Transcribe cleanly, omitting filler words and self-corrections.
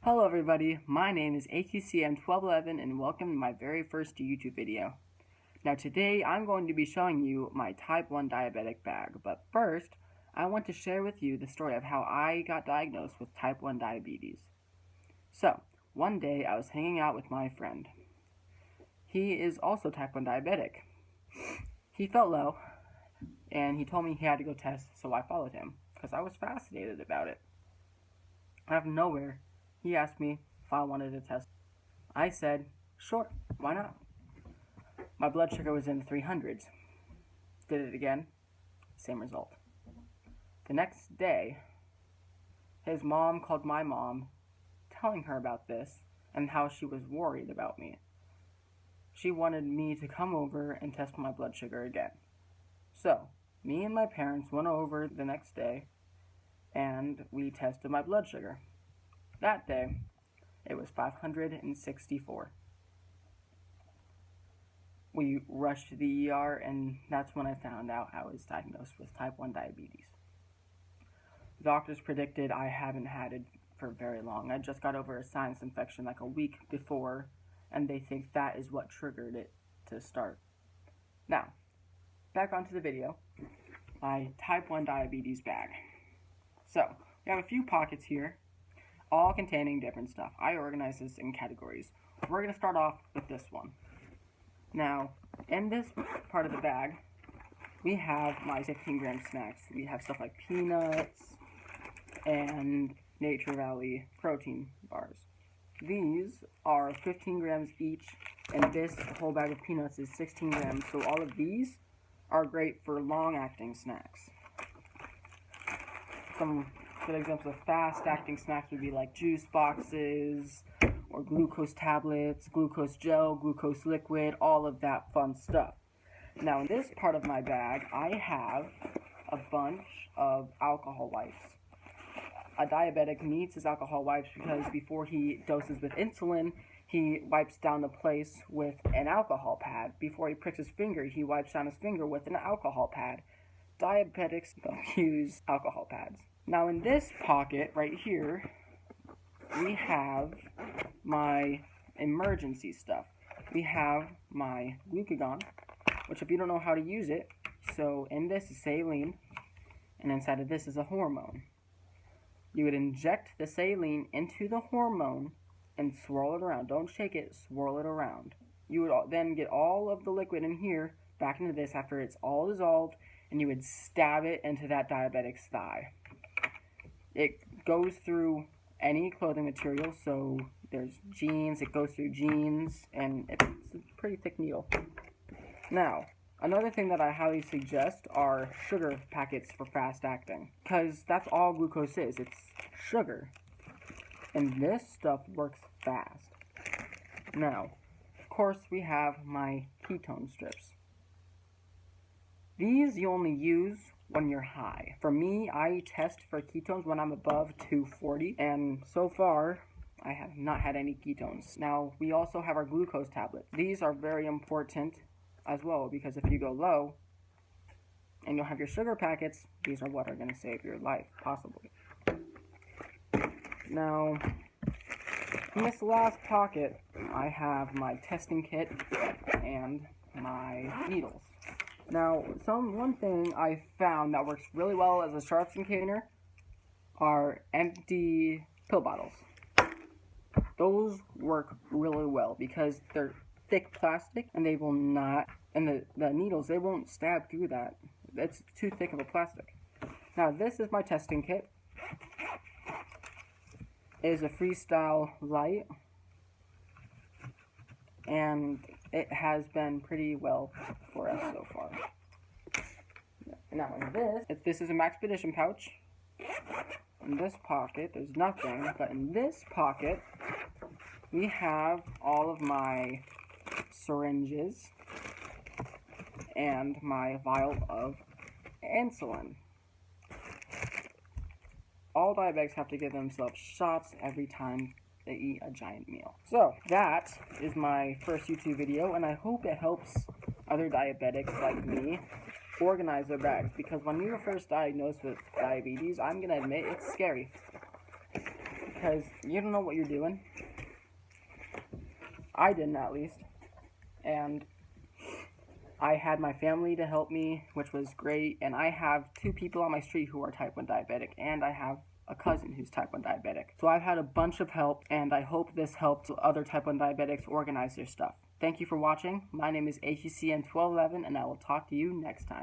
Hello everybody, my name is AQCM1211 and welcome to my very first YouTube video. Now today I'm going to be showing you my type 1 diabetic bag, but first I want to share with you the story of how I got diagnosed with type 1 diabetes. So, one day I was hanging out with my friend. He is also type 1 diabetic. He felt low and he told me he had to go test, so I followed him because I was fascinated about it. Out of nowhere, he asked me if I wanted to test. I said, sure, why not? My blood sugar was in the 300s. Did it again, same result. The next day, his mom called my mom, telling her about this and how she was worried about me. She wanted me to come over and test my blood sugar again. So, me and my parents went over the next day and we tested my blood sugar. That day, it was 564. We rushed to the ER, and that's when I found out I was diagnosed with type 1 diabetes. The doctors predicted I haven't had it for very long. I just got over a sinus infection like a week before, and they think that is what triggered it to start. Now, back onto the video. My type 1 diabetes bag. So, we have a few pockets here, all containing different stuff. I organize this in categories. We're going to start off with this one. Now, in this part of the bag, we have my 15-gram snacks. We have stuff like peanuts and Nature Valley protein bars. These are 15 grams each, and this whole bag of peanuts is 16 grams, so all of these are great for long-acting snacks. Some good examples of fast-acting snacks would be like juice boxes, or glucose tablets, glucose gel, glucose liquid, all of that fun stuff. Now in this part of my bag, I have a bunch of alcohol wipes. A diabetic needs his alcohol wipes because before he doses with insulin, he wipes down the place with an alcohol pad. Before he pricks his finger, he wipes down his finger with an alcohol pad. Diabetics don't use alcohol pads. Now in this pocket right here, we have my emergency stuff. We have my glucagon, which if you don't know how to use it, so in this is saline, and inside of this is a hormone. You would inject the saline into the hormone and swirl it around. Don't shake it, swirl it around. You would then get all of the liquid in here back into this after it's all dissolved, and you would stab it into that diabetic's thigh. It goes through any clothing material, so there's jeans, it goes through jeans, and it's a pretty thick needle. Now, another thing that I highly suggest are sugar packets for fast acting, because that's all glucose is, it's sugar. And this stuff works fast. Now, of course, we have my ketone strips. These you only use when you're high. For me, I test for ketones when I'm above 240, and so far, I have not had any ketones. Now, we also have our glucose tablets. These are very important as well, because if you go low, and you'll have your sugar packets, these are what are going to save your life, possibly. Now, in this last pocket, I have my testing kit and my needles. Now, one thing I found that works really well as a sharps container are empty pill bottles. Those work really well because they're thick plastic and they will not, and the needles, they won't stab through that. It's too thick of a plastic. Now, this is my testing kit. It is a Freestyle Light, and it has been pretty well for us so far. Now in this is a Maxpedition pouch. In this pocket, there's nothing, but in this pocket, we have all of my syringes and my vial of insulin. All diabetics have to give themselves shots every time they eat a giant meal. So, that is my first YouTube video, and I hope it helps other diabetics like me organize their bags, because when you were first diagnosed with diabetes, I'm going to admit it's scary. because you don't know what you're doing. I didn't, at least. And I had my family to help me, which was great. And I have 2 people on my street who are type 1 diabetic, and I have a cousin who's type 1 diabetic. So I've had a bunch of help, and I hope this helped other type 1 diabetics organize their stuff. Thank you for watching. My name is AQCN1211, and I will talk to you next time.